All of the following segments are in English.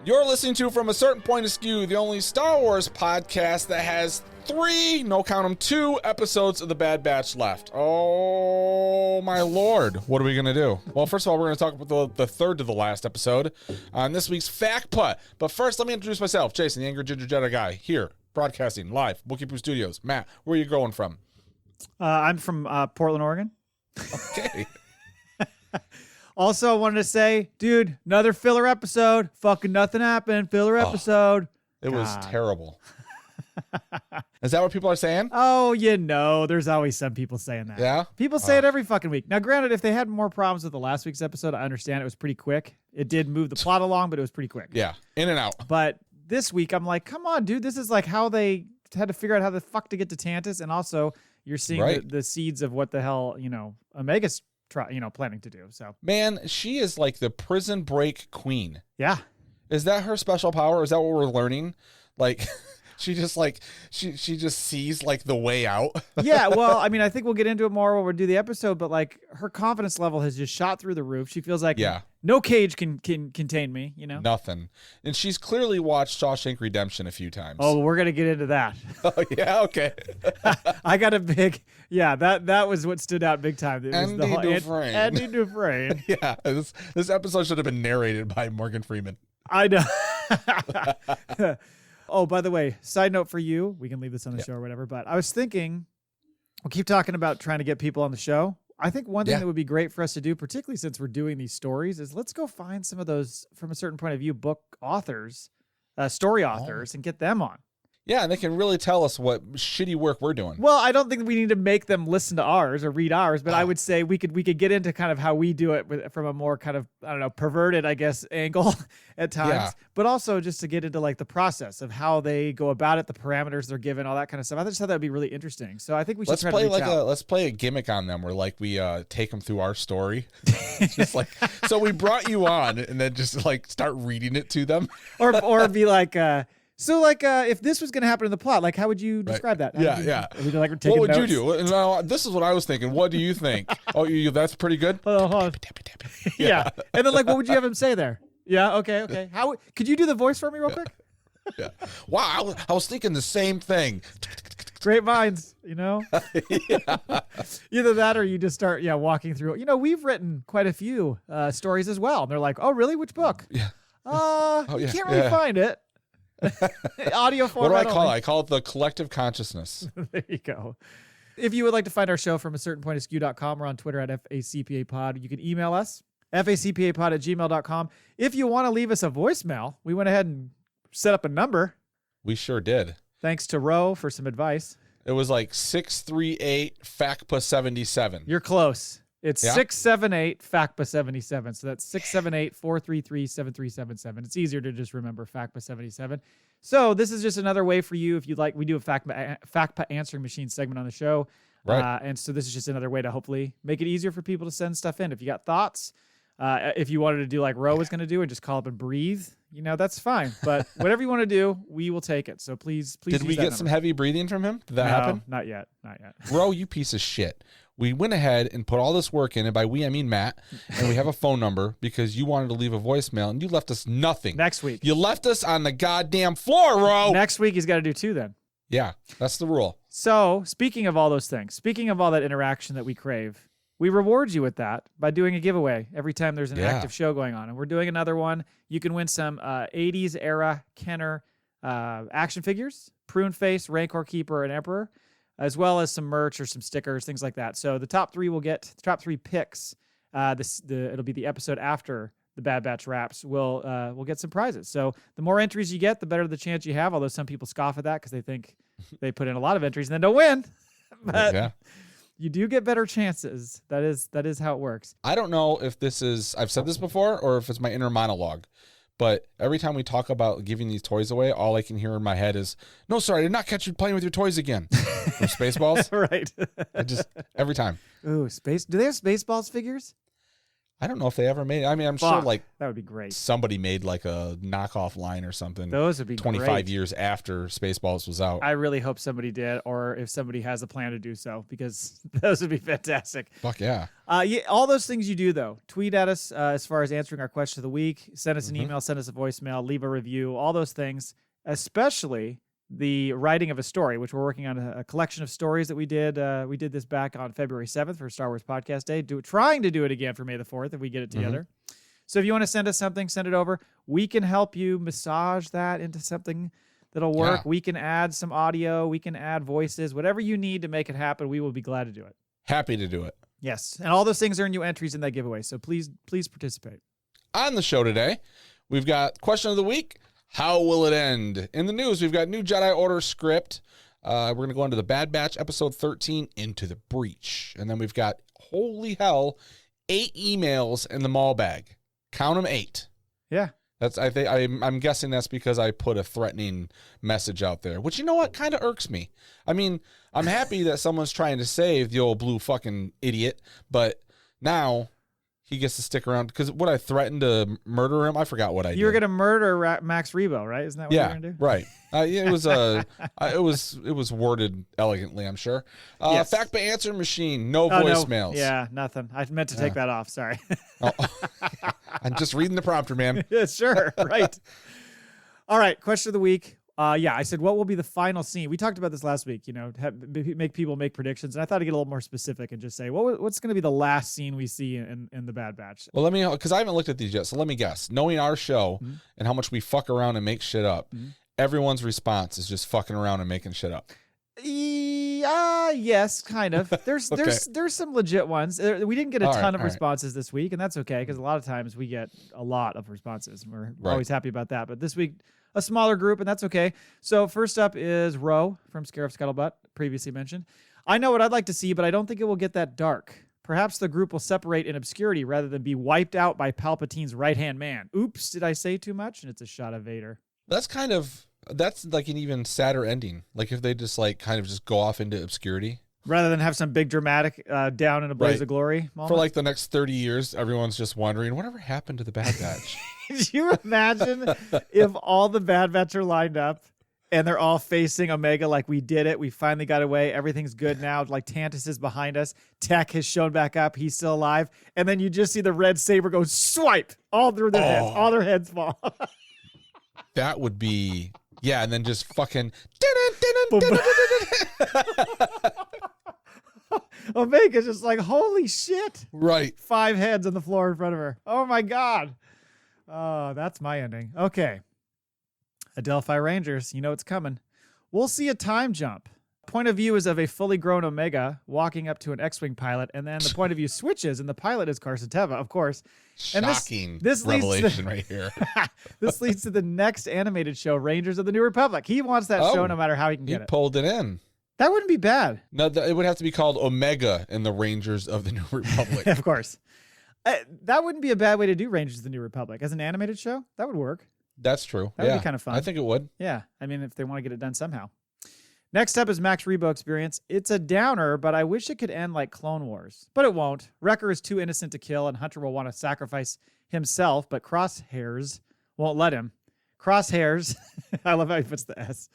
You're listening to From a Certain Point of View, the only Star Wars podcast that has 2 episodes of The Bad Batch left. Oh, my Lord. What are we going to do? Well, first of all, we're going to talk about the third to the last episode on this week's Fact Putt. But first, let me introduce myself. Jason, the Angry Ginger Jedi guy, here, broadcasting live, Wookiee Poo Studios. Matt, where are you going from? I'm from Portland, Oregon. Okay. Also, I wanted to say, dude, another filler episode. Fucking nothing happened. Filler episode. It was terrible. Is that what people are saying? Oh, there's always some people saying that. Yeah? People say it every fucking week. Now, granted, if they had more problems with the last week's episode, I understand it was pretty quick. It did move the plot along, but it was pretty quick. Yeah, in and out. But this week, I'm like, come on, dude. This is like how they had to figure out how the fuck to get to Tantiss. And also, you're seeing the seeds of what the hell, Omega's planning to do. So, man, she is like the prison break queen. Yeah. Is that her special power? Is that what we're learning? Like, she just she just sees like the way out. Yeah. Well, I mean, I think we'll get into it more when we do the episode, but like her confidence level has just shot through the roof. She feels like no cage can contain me, Nothing. And she's clearly watched Shawshank Redemption a few times. Oh, we're going to get into that. Oh, yeah. Okay. I got a big, that was what stood out big time. It was Andy Dufresne. Yeah. This episode should have been narrated by Morgan Freeman. I know. Oh, by the way, side note for you, we can leave this on the show or whatever, but I was thinking, we'll keep talking about trying to get people on the show. I think one thing that would be great for us to do, particularly since we're doing these stories, is let's go find some of those, from a certain point of view, book authors, story authors, and get them on. Yeah, and they can really tell us what shitty work we're doing. Well, I don't think that we need to make them listen to ours or read ours, but I would say we could get into kind of how we do it from a more kind of, I don't know, perverted, I guess, angle at times, but also just to get into like the process of how they go about it, the parameters they're given, all that kind of stuff. I just thought that would be really interesting. So I think we should let's play a gimmick on them where like we take them through our story. Just like, so we brought you on and then just like start reading it to them. or be like, if this was going to happen in the plot, like, how would you describe that? What would you do? No, this is what I was thinking. What do you think? Oh, that's pretty good. Yeah. And then, like, what would you have him say there? Yeah. Okay. How could you do the voice for me real quick? Yeah. Wow. I was thinking the same thing. Great minds, Either that or you just start, walking through. We've written quite a few stories as well. And they're like, oh, really? Which book? Yeah. You can't really find it. Audio format. What do I call it? I call it the collective consciousness. There you go. If you would like to find our show from a certain point of skew.com, we're on Twitter at FACPApod. You can email us, FACPApod@gmail.com. If you want to leave us a voicemail, we went ahead and set up a number. We sure did. Thanks to Ro for some advice. It was like 638-FACPA77. You're close. It's 678-FACPA77. So that's 678-433-7377. It's easier to just remember FACPA77. So this is just another way for you, if you'd like. We do a FACPA answering machine segment on the show. Right. And so this is just another way to hopefully make it easier for people to send stuff in. If you got thoughts, if you wanted to do like Ro was going to do and just call up and breathe, that's fine. But whatever you want to do, we will take it. So please. Did we get some heavy breathing from him? Did that happen? Not yet. Ro, you piece of shit. We went ahead and put all this work in, and by we, I mean Matt, and we have a phone number because you wanted to leave a voicemail, and you left us nothing. Next week. You left us on the goddamn floor, Ro. Next week, he's got to do 2 then. Yeah, that's the rule. So, speaking of all those things, speaking of all that interaction that we crave, we reward you with that by doing a giveaway every time there's an active show going on. And we're doing another one. You can win some 80s era Kenner action figures, Prune Face, Rancor Keeper, and Emperor, as well as some merch or some stickers, things like that. So the top 3 picks. It'll be the episode after the Bad Batch wraps. We'll get some prizes. So the more entries you get, the better the chance you have. Although some people scoff at that because they think they put in a lot of entries and then don't win. But you do get better chances. That is how it works. I don't know if I've said this before or if it's my inner monologue. But every time we talk about giving these toys away, all I can hear in my head is, no, sir, I did not catch you playing with your toys again. From Spaceballs. Right. Every time. Ooh, do they have Spaceballs figures? I don't know if they ever made it. I mean, I'm sure Fuck, like that would be great. somebody made like a knockoff line or something. Those would be 25 great. years after Spaceballs was out. I really hope somebody did, or if somebody has a plan to do so, because those would be fantastic. Fuck yeah. Yeah, all those things you do, though. Tweet at us as far as answering our question of the week. Send us an email, send us a voicemail, leave a review, all those things, especially the writing of a story, which we're working on a collection of stories that we did. We did this back on February 7th for Star Wars Podcast Day. Trying to do it again for May the 4th if we get it together. So if you want to send us something, send it over. We can help you massage that into something that'll work. Yeah. We can add some audio. We can add voices. Whatever you need to make it happen, we will be glad to do it. Happy to do it. Yes. And all those things earn you entries in that giveaway. So please participate. On the show today, we've got question of the week. How will it end? In the news, we've got new Jedi Order script. We're going to go into the Bad Batch, episode 13, Into the Breach. And then we've got, holy hell, 8 emails in the Maul Bag. Count them 8. Yeah. I'm guessing that's because I put a threatening message out there, which, you know what, kind of irks me. I mean, I'm happy that someone's trying to save the old blue fucking idiot, but now he gets to stick around because I threatened to murder him. I forgot what I did. You were going to murder Max Rebo, right? Isn't that what you were going to do? Right. It was worded elegantly, I'm sure. Yes. Fact by answer machine, no voicemails. No. Yeah, nothing. I meant to take that off. Sorry. I'm just reading the prompter, man. Yeah, sure. Right. All right. Question of the week. I said, what will be the final scene? We talked about this last week, make people make predictions. And I thought I'd get a little more specific and just say, what's going to be the last scene we see in the Bad Batch? Well, because I haven't looked at these yet. So let me guess. Knowing our show and how much we fuck around and make shit up, everyone's response is just fucking around and making shit up. Yes, kind of. There's some legit ones. We didn't get a ton of responses this week, and that's okay because a lot of times we get a lot of responses. And we're always happy about that. But this week, a smaller group, and that's okay. So first up is Ro from Scarif Scuttlebutt, previously mentioned. I know what I'd like to see, but I don't think it will get that dark. Perhaps the group will separate in obscurity rather than be wiped out by Palpatine's right-hand man. Oops, did I say too much? And it's a shot of Vader. That's like an even sadder ending. Like if they just kind of just go off into obscurity. Rather than have some big dramatic down in a blaze of glory moment. For like the next 30 years, everyone's just wondering, whatever happened to the Bad Batch? Could you imagine if all the Bad Batch are lined up and they're all facing Omega like we did it, we finally got away, everything's good now, like Tantiss is behind us, Tech has shown back up, he's still alive, and then you just see the red saber go swipe all through their heads, all their heads fall. That would be... Yeah, and then just fucking... Omega's just like, holy shit. Right. 5 heads on the floor in front of her. Oh, my God. Oh, that's my ending. Okay. Adelphi Rangers, you know it's coming. We'll see a time jump. Point of view is of a fully grown Omega walking up to an X-Wing pilot, and then the point of view switches, and the pilot is Carson Teva, of course. Shocking and this revelation right here. This leads to the next animated show, Rangers of the New Republic. He wants that show no matter how he can get it. He pulled it in. That wouldn't be bad. No, it would have to be called Omega and the Rangers of the New Republic. Of course. That wouldn't be a bad way to do Rangers of the New Republic. As an animated show, that would work. That's true. That would be kind of fun. I think it would. Yeah. I mean, if they want to get it done somehow. Next up is Max Rebo Experience. It's a downer, but I wish it could end like Clone Wars. But it won't. Wrecker is too innocent to kill, and Hunter will want to sacrifice himself, but Crosshairs won't let him. Crosshairs, I love how he puts the S,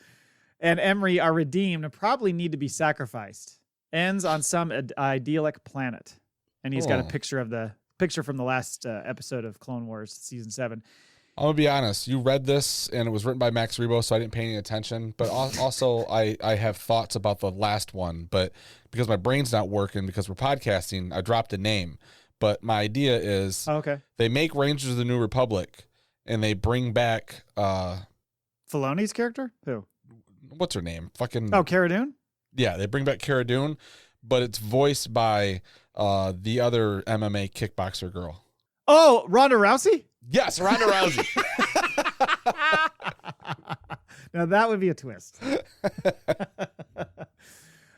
and Emery are redeemed and probably need to be sacrificed. Ends on some idyllic planet. And he's got a picture from the last episode of Clone Wars, season 7. I'm going to be honest. You read this, and it was written by Max Rebo, so I didn't pay any attention. But also, I have thoughts about the last one. But because my brain's not working, because we're podcasting, I dropped a name. But my idea is they make Rangers of the New Republic, and they bring back... Filoni's character? Who? What's her name? Cara Dune? Yeah, they bring back Cara Dune, but it's voiced by the other MMA kickboxer girl. Oh, Ronda Rousey? Yes, Ronda Rousey. Now that would be a twist.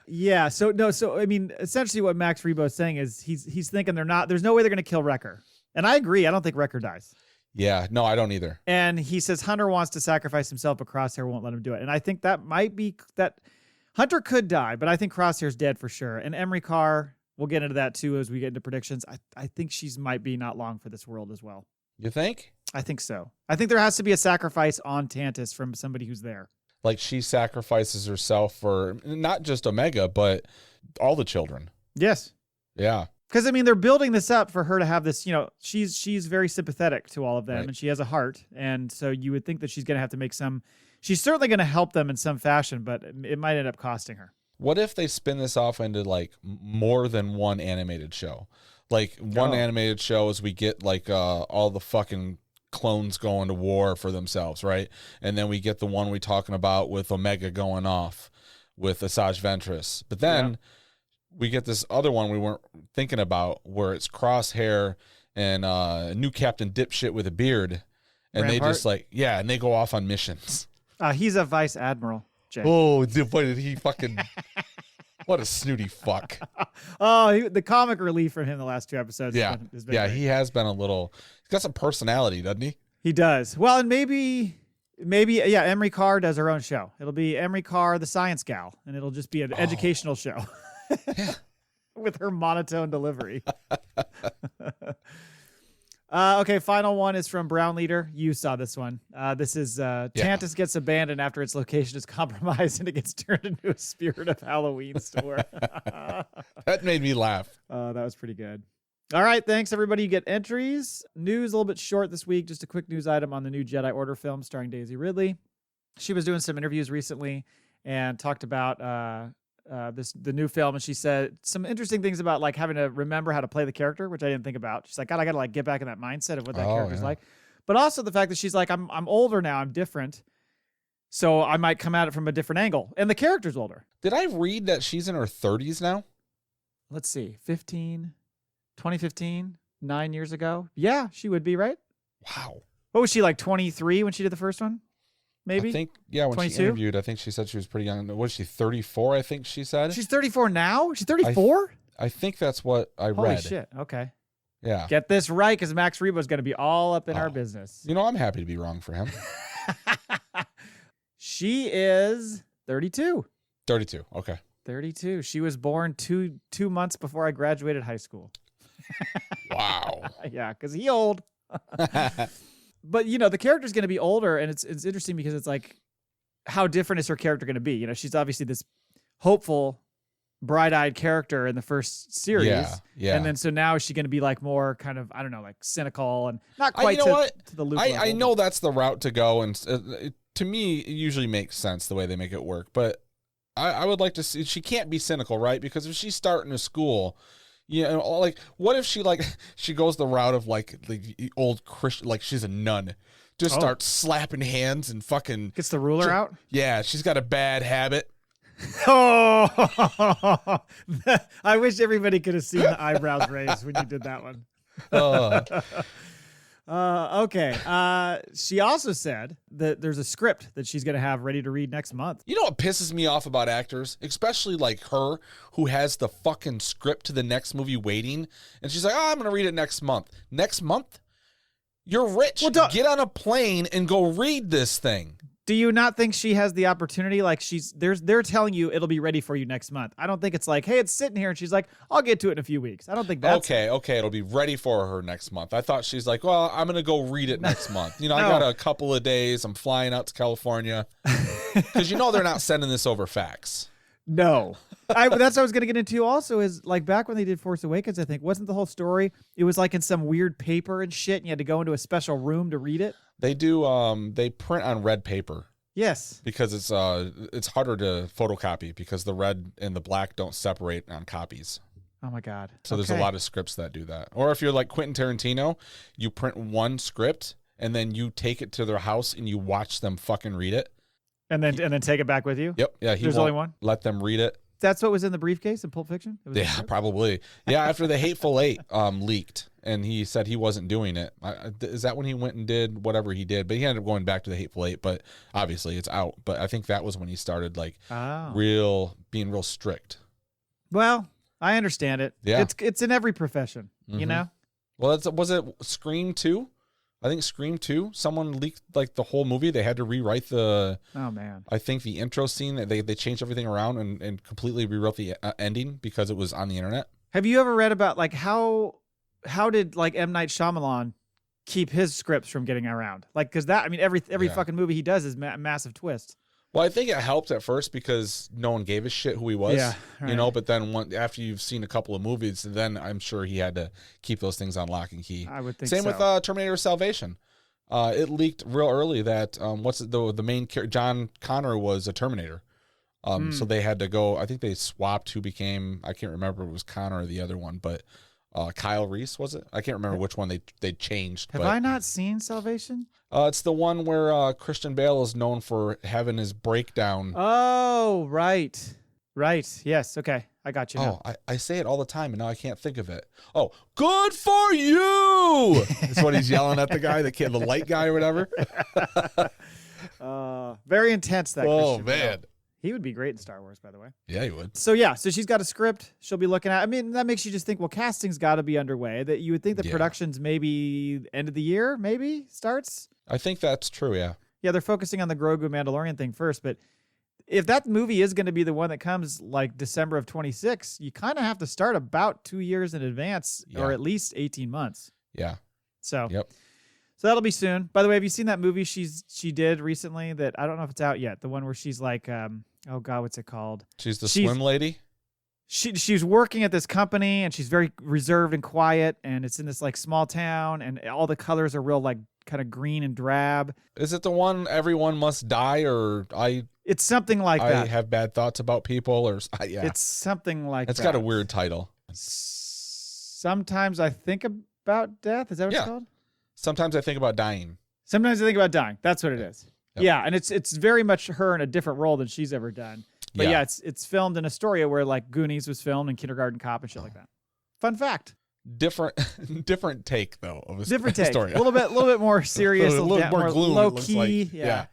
Yeah. So I mean, essentially what Max Rebo is saying is he's thinking there's no way they're going to kill Wrecker. And I agree. I don't think Wrecker dies. Yeah, no, I don't either. And he says Hunter wants to sacrifice himself, but Crosshair won't let him do it. And I think that might be that Hunter could die, but I think Crosshair's dead for sure. And Emery Carr we'll get into that too as we get into predictions. I think she's might be not long for this world as well. You think? I think so. I think there has to be a sacrifice on Tantiss from somebody who's there. Like she sacrifices herself for not just Omega, but all the children. Yes. Yeah. Because, I mean, they're building this up for her to have this, she's very sympathetic to all of them, right. and she has a heart. And so you would think that she's going to have to make she's certainly going to help them in some fashion, but it might end up costing her. What if they spin this off into like more than one animated show? Like one animated show is we get like all the fucking clones going to war for themselves, right? And then we get the one we talking about with Omega going off with Asajj Ventress. But then we get this other one we weren't thinking about where it's Crosshair and new Captain Dipshit with a beard. And Rampart? they just and they go off on missions. He's a vice admiral, Jay. Oh, what did he fucking... What a snooty fuck. The comic relief from him the last 2 episodes. Yeah. Has been Yeah, great. he has been he's got some personality, doesn't he? He does. Well, and maybe, Emery Carr does her own show. It'll be Emery Carr, the science gal, and it'll just be an educational show. Yeah. With her monotone delivery. Okay, final one is from Brown Leader. You saw this one. This is Tantiss gets abandoned after its location is compromised and it gets turned into a Spirit of Halloween store. That made me laugh. That was pretty good. All right, thanks everybody. You get entries. News a little bit short this week. Just a quick news item on the new Jedi Order film starring Daisy Ridley. She was doing some interviews recently and talked about the new film, and she said some interesting things about like having to remember how to play the character, which I didn't think about. She's like, God, I gotta like get back in that mindset of what that character's like. But also the fact that she's like, I'm older now, I'm different, so I might come at it from a different angle. And the character's older. Did I read that she's in her 30s now? Let's see, 2015, 9 years ago. Yeah, she would be, right? Wow. What was she, like 23 when she did the first one? Maybe? I think, when 22? she interviewed, I think she said she was pretty young. Was she 34, I think she said? She's 34 now? She's 34? I think that's what I read. Holy shit, okay. Yeah. Get this right, because Max Rebo's going to be all up in our business. You know, I'm happy to be wrong for him. She is 32. 32, okay. 32. She was born two months before I graduated high school. Wow. Yeah, because he old. But, the character's going to be older, and it's interesting because it's like, how different is her character going to be? She's obviously this hopeful, bright-eyed character in the first series. Yeah. And then so now is she going to be like more kind of, I don't know, like cynical and not quite to the Luke level. I know that's the route to go, and to me, it usually makes sense the way they make it work. But I would like to see, she can't be cynical, right? Because if she's starting a school... like what if she goes the route of like the old Christian, like she's a nun, just starts slapping hands and fucking gets the ruler out? Yeah, she's got a bad habit. Oh, I wish everybody could have seen the eyebrows raised when you did that one. Okay. She also said that there's a script that she's going to have ready to read next month. You know what pisses me off about actors, especially like her, who has the fucking script to the next movie waiting, and she's like, I'm going to read it next month. Next month? You're rich. Well, get on a plane and go read this thing. Do you not think she has the opportunity? Like they're telling you it'll be ready for you next month. I don't think it's like, hey, it's sitting here, and she's like, I'll get to it in a few weeks. I don't think that's okay. It'll be ready for her next month. I thought she's like, well, I'm gonna go read it next month. I got a couple of days. I'm flying out to California because they're not sending this over fax. No, that's what I was gonna get into. Also, is like back when they did Force Awakens, I think wasn't the whole story? It was like in some weird paper and shit, and you had to go into a special room to read it. They do. They print on red paper. Yes, because it's harder to photocopy because the red and the black don't separate on copies. Oh my God! So there's a lot of scripts that do that. Or if you're like Quentin Tarantino, you print one script and then you take it to their house and you watch them fucking read it, and then take it back with you. Yep. Yeah. There's only one. Let them read it. That's what was in the briefcase in Pulp Fiction? Yeah, probably. Yeah, after the Hateful Eight leaked, and he said he wasn't doing it. Is that when he went and did whatever he did? But he ended up going back to the Hateful Eight, but obviously it's out. But I think that was when he started being real strict. Well, I understand it. Yeah. It's in every profession, Well, was it Scream 2? I think Scream 2, someone leaked like the whole movie. They had to rewrite the intro scene. They changed everything around and completely rewrote the ending because it was on the internet. Have you ever read about like how did like M. Night Shyamalan keep his scripts from getting around? Like, because that, I mean, every fucking movie he does is massive twist. Well, I think it helped at first because no one gave a shit who he was, right. you know, but then after you've seen a couple of movies, then I'm sure he had to keep those things on lock and key. I would think Same so. with Terminator Salvation. It leaked real early that, the main character, John Connor, was a Terminator. So they had to go, I think they swapped who became, I can't remember if it was Connor or the other one, but Kyle Reese, was it? I can't remember which one they changed. Have I not seen Salvation? It's the one where Christian Bale is known for having his breakdown. Oh, right. Right. Yes. Okay. I got you now. Oh, I say it all the time, and now I can't think of it. Oh, good for you! That's what he's yelling at the guy, the light guy or whatever. Very intense, that Oh, Christian man. Bale. He would be great in Star Wars, by the way. Yeah, he would. So she's got a script she'll be looking at. I mean, that makes you just think, well, casting's got to be underway. That you would think that production's maybe end of the year, maybe starts. I think that's true, yeah. Yeah, they're focusing on the Grogu Mandalorian thing first, but if that movie is going to be the one that comes like December of 26, you kind of have to start about 2 years in advance or at least 18 months. Yeah. So, yep. So that'll be soon. By the way, have you seen that movie she did recently that I don't know if it's out yet? The one where she's like, oh God, what's it called? She's the swim lady? She's working at this company and she's very reserved and quiet, and it's in this like small town and all the colors are real like kind of green and drab. Is it the one Everyone Must Die It's something like that. I have bad thoughts about people or yeah. It's something like It's that. got a weird title. Sometimes I think about death. Is that what it's called? Sometimes I think about dying. Sometimes I think about dying. That's what it is. Yep. Yeah, and it's very much her in a different role than she's ever done. But yeah, it's filmed in Astoria where like Goonies was filmed and Kindergarten Cop and shit like that. Fun fact. Different take though of a different take. story. A little bit more serious, a little more gloom, low it looks key. like. Yeah.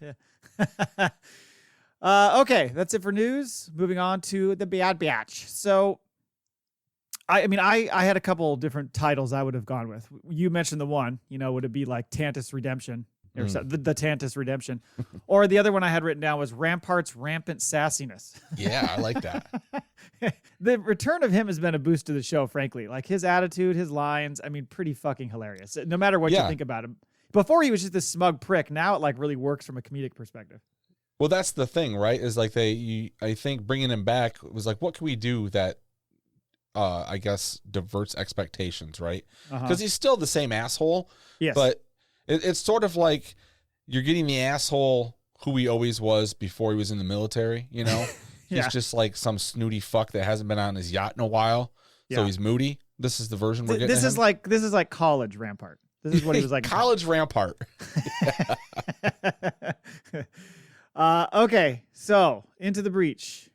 Okay, that's it for news. Moving on to the Bad Batch. So I mean, I had a couple different titles I would have gone with. You mentioned the one, would it be like Tantiss Redemption or the Tantiss Redemption? Or the other one I had written down was Rampart's Rampant Sassiness. Yeah, I like that. The return of him has been a boost to the show, frankly. Like his attitude, his lines, I mean, pretty fucking hilarious. No matter what you think about him. Before he was just this smug prick. Now it like really works from a comedic perspective. Well, that's the thing, right? Is like I think bringing him back was like, what can we do that I guess diverts expectations, right? Because he's still the same asshole. Yes. But it's sort of like you're getting the asshole who he always was before he was in the military, He's just like some snooty fuck that hasn't been on his yacht in a while. Yeah. So he's moody. This is the version we're getting. This is like college Rampart. This is what he was like. College Rampart. Okay, so Into the Breach.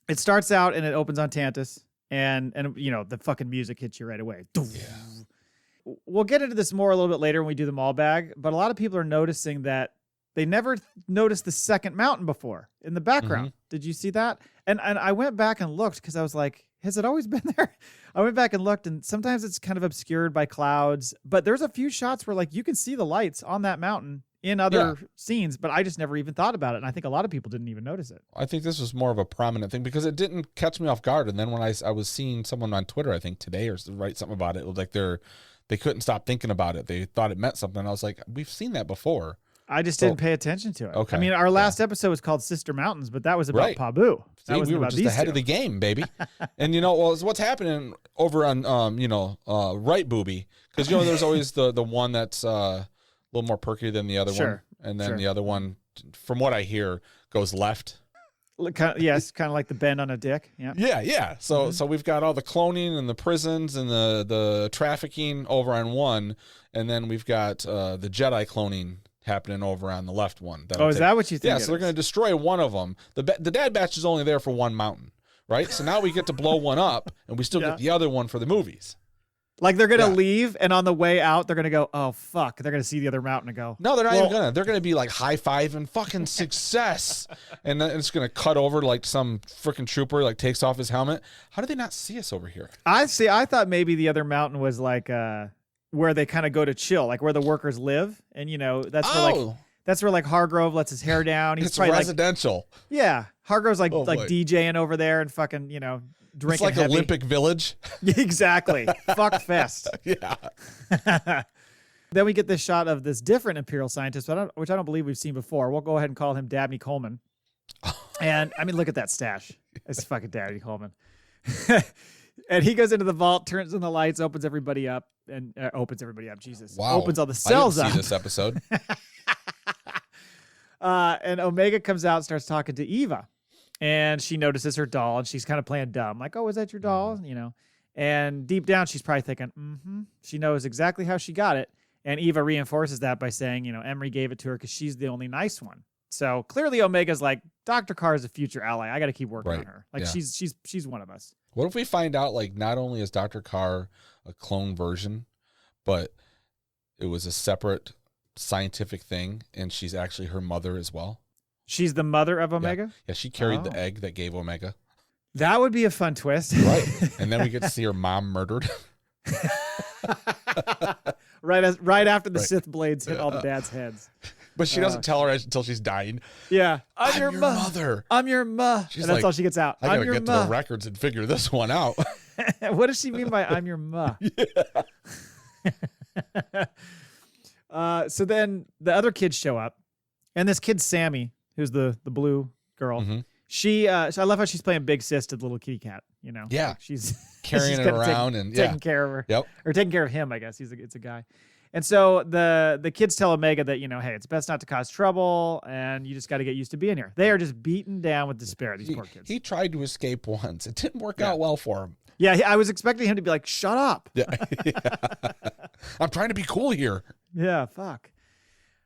It starts out and it opens on Tantiss. And the fucking music hits you right away. Yeah. We'll get into this more a little bit later when we do the Maul Bag, but a lot of people are noticing that they never noticed the second mountain before in the background. Mm-hmm. Did you see that? And I went back and looked because I was like, has it always been there? I went back and looked, and sometimes it's kind of obscured by clouds, but there's a few shots where like you can see the lights on that mountain in other scenes, but I just never even thought about it. And I think a lot of people didn't even notice it. I think this was more of a prominent thing because it didn't catch me off guard. And then when I was seeing someone on Twitter, I think today, or write something about it, it was like they couldn't stop thinking about it. They thought it meant something. I was like, we've seen that before. I just didn't pay attention to it. Okay. I mean, our last episode was called Sister Mountains, but that was about Pabu. See, we were just ahead of the game, baby. And what's happening over on Right Booby, because there's always the one that's a little more perky than the other one. And then the other one, from what I hear, goes left. Yes, kind of like the bend on a dick. Yeah. Yeah. So we've got all the cloning and the prisons and the trafficking over on one, and then we've got the Jedi cloning happening over on the left one. Is that what you think? Yeah, so they're going to destroy one of them. The Bad Batch is only there for one mountain, right? So now we get to blow one up, and we still get the other one for the movies. Like they're going to leave, and on the way out, they're going to go, oh, fuck. They're going to see the other mountain and go. No, they're not even going to. They're going to be like high-fiving fucking success. And then it's going to cut over to like some freaking trooper like takes off his helmet. How do they not see us over here? I thought maybe the other mountain was like where they kind of go to chill, like where the workers live. And, that's where like Hargrove lets his hair down. He's it's residential. Hargrove's like DJing over there and fucking, drinking It's like heavy. Olympic Village. Exactly. Fuck fest. Yeah. Then we get this shot of this different Imperial scientist, which I don't believe we've seen before. We'll go ahead and call him Dabney Coleman. And I mean, look at that stash. It's fucking Dabney Coleman. And he goes into the vault, turns on the lights, opens everybody up. Jesus. Wow. Opens all the cells I up. didn't see this episode. And Omega comes out and starts talking to Eva. And she notices her doll, and she's kind of playing dumb. Like, oh, is that your doll? You know. And deep down, she's probably thinking, She knows exactly how she got it. And Eva reinforces that by saying, Emery gave it to her because she's the only nice one. So clearly Omega's like, Dr. Carr is a future ally. I got to keep working on her. Like, she's one of us. What if we find out, like, not only is Dr. Carr a clone version, but it was a separate scientific thing, and she's actually her mother as well? She's the mother of Omega? Yeah, she carried the egg that gave Omega. That would be a fun twist. Right. And then we get to see her mom murdered. Right after the Sith blades hit all the dads' heads. But she doesn't tell her until she's dying. Yeah. I'm your mother. I'm your ma. She's and that's like, all she gets out. I gotta get to the records and figure this one out. What does she mean by I'm your ma? Yeah. So then the other kids show up. And this kid, Sammy, who's the blue girl, so I love how she's playing big sis to the little kitty cat, Yeah. Like she's carrying it around and taking care of her. Yep. Or taking care of him, I guess. It's a guy. And so the kids tell Omega that, hey, it's best not to cause trouble, and you just got to get used to being here. They are just beaten down with despair, these poor kids. He tried to escape once. It didn't work out well for him. Yeah, I was expecting him to be like, shut up. Yeah. I'm trying to be cool here. Yeah, fuck.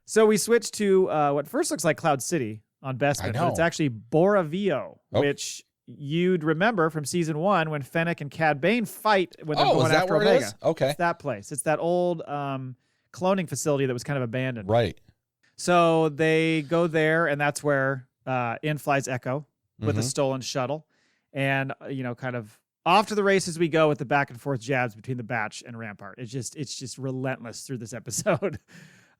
So we switch to what first looks like Cloud City on Bespin, but it's actually Boravio, which you'd remember from season 1 when Fennec and Cad Bane fight when they're going after Omega. It is? Okay. It's that place. It's that old cloning facility that was kind of abandoned. Right. So they go there, and that's where in flies Echo with a stolen shuttle. And, kind of off to the races we go with the back and forth jabs between the Batch and Rampart. It's just relentless through this episode.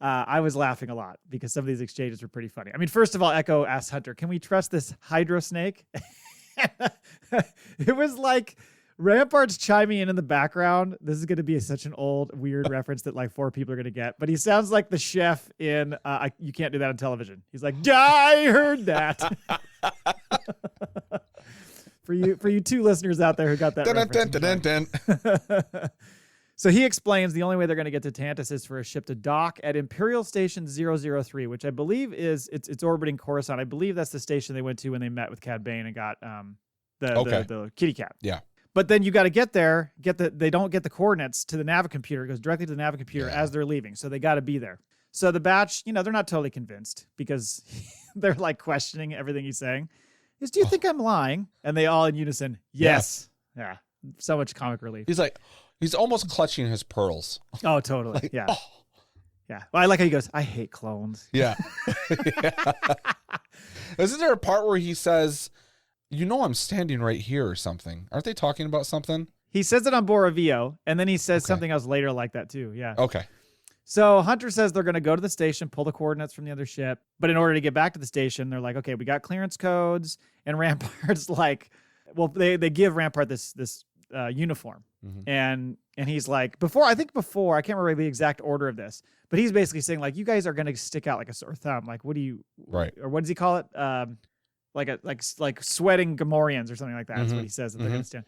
I was laughing a lot because some of these exchanges were pretty funny. I mean, first of all, Echo asks Hunter, can we trust this Hydro Snake? It was like Rampart's chiming in the background. This is going to be such an old, weird reference that like 4 people are going to get. But he sounds like the chef in You Can't Do That on Television. He's like, I heard that. For you 2 listeners out there who got that reference. So he explains the only way they're going to get to Tantiss is for a ship to dock at Imperial Station 003, which I believe is it's orbiting Coruscant. I believe that's the station they went to when they met with Cad Bane and got the kitty cat. Yeah. But then you got to get there. They don't get the coordinates to the Navicomputer. It goes directly to the Navicomputer as they're leaving. So they got to be there. So the Batch, they're not totally convinced because they're like questioning everything he's saying. Do you think I'm lying? And they all in unison, yes. Yeah. So much comic relief. He's almost clutching his pearls. Oh, totally. Yeah. Yeah. Well, I like how he goes, I hate clones. Yeah. Isn't there a part where he says, I'm standing right here or something? Aren't they talking about something? He says it on Boravio, and then he says something else later like that too. Yeah. Okay. So Hunter says they're going to go to the station, pull the coordinates from the other ship. But in order to get back to the station, they're like, okay, we got clearance codes. And Rampart's like, well, they give Rampart this uniform. And he's like, I can't remember the exact order of this, but he's basically saying like, you guys are going to stick out like a sore thumb. Like, what do you, or what does he call it? Like sweating Gamorreans or something like that. That's what he says that they're going to stand.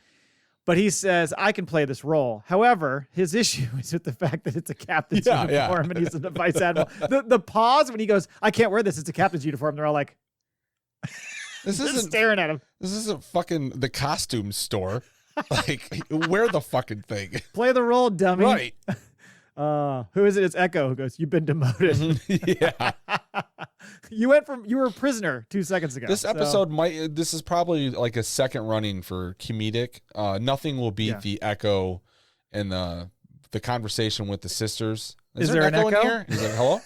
But he says, I can play this role. However, his issue is with the fact that it's a captain's uniform and he's a vice admiral. The pause when he goes, I can't wear this. It's a captain's uniform. They're all like, this isn't staring at him. This isn't fucking the costume store. Like, wear the fucking thing. Play the role, dummy. Right. Who is it? It's Echo who goes, you've been demoted. Yeah. You were a prisoner 2 seconds ago. This episode this is probably like a second running for comedic. Nothing will beat the Echo and the conversation with the sisters. Is there an echo in here? He's like, hello?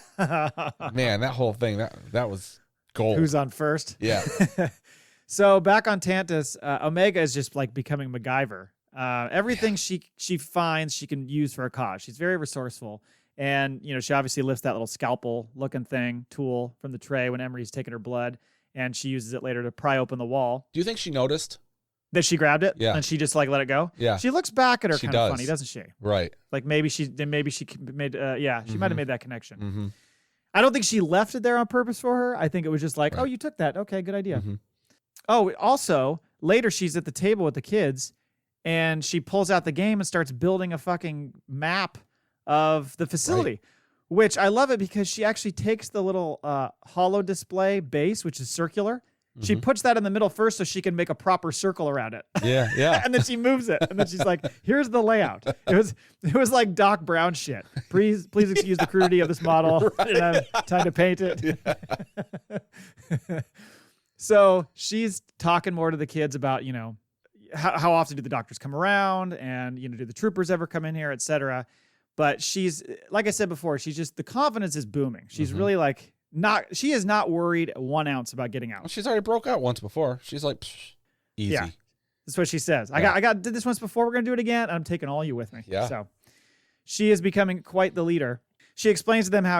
Man, that whole thing, that was gold. Who's on first? Yeah. So back on Tantiss, Omega is just like becoming MacGyver. Everything she finds, she can use for a cause. She's very resourceful. And, she obviously lifts that little scalpel looking tool from the tray when Emery's taking her blood. And she uses it later to pry open the wall. Do you think she noticed? That she grabbed it? Yeah. And she just like let it go? Yeah. She looks back at her She kind of does. funny, doesn't she? Right. Like maybe she made, she might have made that connection. Mm-hmm. I don't think she left it there on purpose for her. I think it was just like, oh, you took that. Okay, good idea. Mm-hmm. Oh, also, later she's at the table with the kids and she pulls out the game and starts building a fucking map of the facility, which I love it because she actually takes the little holo display base, which is circular. She puts that in the middle first so she can make a proper circle around it. Yeah, yeah. And then she moves it. And then she's like, here's the layout. It was like Doc Brown shit. Please excuse the crudity of this model. And I'm time to paint it. Yeah. So she's talking more to the kids about, how often do the doctors come around and, do the troopers ever come in here, et cetera. But she's, like I said before, the confidence is booming. She's really like, she is not worried 1 ounce about getting out. Well, she's already broke out once before. She's like, easy. Yeah, that's what she says. Yeah. I did this once before. We're going to do it again. I'm taking all you with me. Yeah. So she is becoming quite the leader. She explains to them how,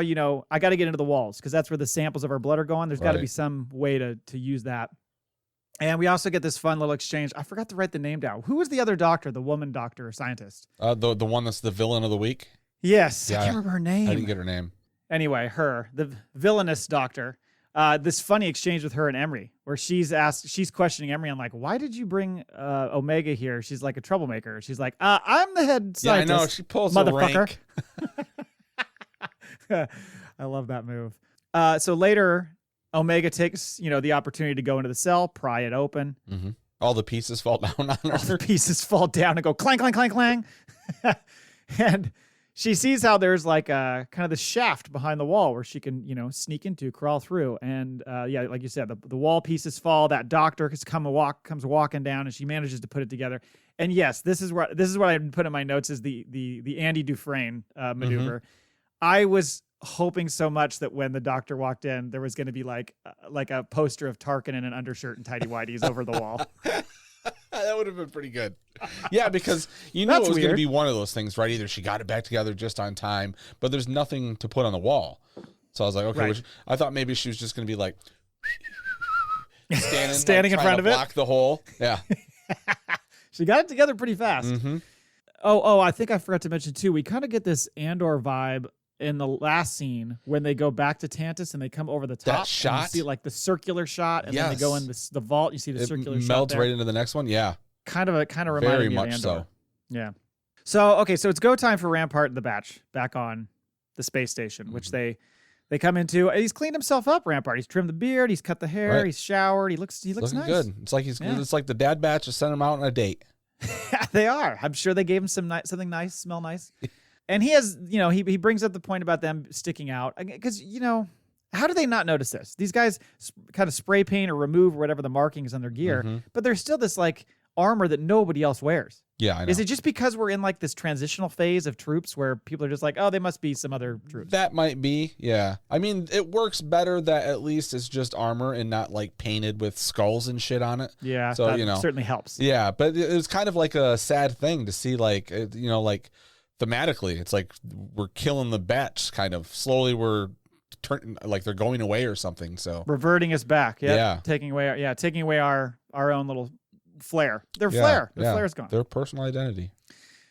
I got to get into the walls because that's where the samples of our blood are going. There's got to be some way to use that. And we also get this fun little exchange. I forgot to write the name down. Who was the other doctor, the woman doctor or scientist? The one that's the villain of the week? Yes. Yeah, I can't remember her name. I didn't get her name. Anyway, the villainous doctor. This funny exchange with her and Emery, where she's questioning Emery on like, why did you bring Omega here? She's like a troublemaker. She's like, I'm the head scientist. Yeah, I know. She pulls motherfucker. a rank. I love that move. So later, Omega takes the opportunity to go into the cell, pry it open. Mm-hmm. All the pieces fall down on her. All the pieces fall down and go clang, clang, clang, clang. And she sees how there's like kind of the shaft behind the wall where she can, sneak into, crawl through. And like you said, the wall pieces fall. That doctor comes walking down, and she manages to put it together. And yes, this is what I put in my notes is the Andy Dufresne maneuver. I was hoping so much that when the doctor walked in, there was going to be like a poster of Tarkin in an undershirt and tidy whities over the wall. That would have been pretty good. Yeah, because it was going to be one of those things, right? Either she got it back together just on time, but there's nothing to put on the wall. So I was like, okay, I thought maybe she was just going to be like standing in front of it, block the hole. Yeah. She got it together pretty fast. Mm-hmm. Oh, I think I forgot to mention too. We kind of get this Andor vibe in the last scene when they go back to Tantiss and they come over the top. That shot? And you see like the circular shot, and then they go in the vault. You see the circular shot. It melts right into the next one. Yeah. Kind of reminded Very me much of Andor. so. Yeah. So it's go time for Rampart and the Batch back on the space station, which they come into. He's cleaned himself up, Rampart. He's trimmed the beard. He's cut the hair. He's showered. He looks nice. Good. It's like it's like the dad batch just sent him out on a date. They are. I'm sure they gave him something nice, smell nice. And he has, he brings up the point about them sticking out because, how do they not notice this? These guys kind of spray paint or remove whatever the markings on their gear, but there's still this like armor that nobody else wears. Yeah, I know. Is it just because we're in like this transitional phase of troops where people are just like, oh, they must be some other troops? That might be, yeah. I mean, it works better that at least it's just armor and not like painted with skulls and shit on it. Yeah, so that certainly helps. Yeah, but it was kind of like a sad thing to see, like like thematically, it's like we're killing the batch. Kind of slowly, we're turning like they're going away or something. So reverting us back. Yep. Yeah, taking away our own little flair. Their flair's gone. Their personal identity.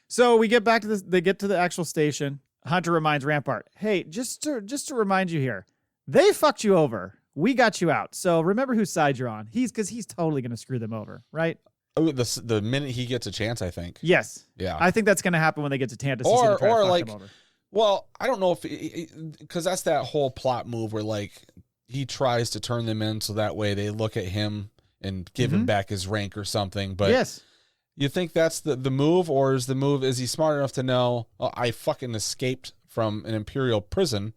So we get back to this. They get to the actual station. Hunter reminds Rampart, "Hey, just to remind you here, they fucked you over. We got you out. So remember whose side you're on. He's totally going to screw them over, right?" Oh, the minute he gets a chance, I think. Yes. Yeah. I think that's going to happen when they get to Tantiss. Or like, well, I don't know if because that's that whole plot move where like he tries to turn them in so that way they look at him and give him back his rank or something. But yes, you think that's the move, or is he smart enough to know, oh, I fucking escaped from an Imperial prison?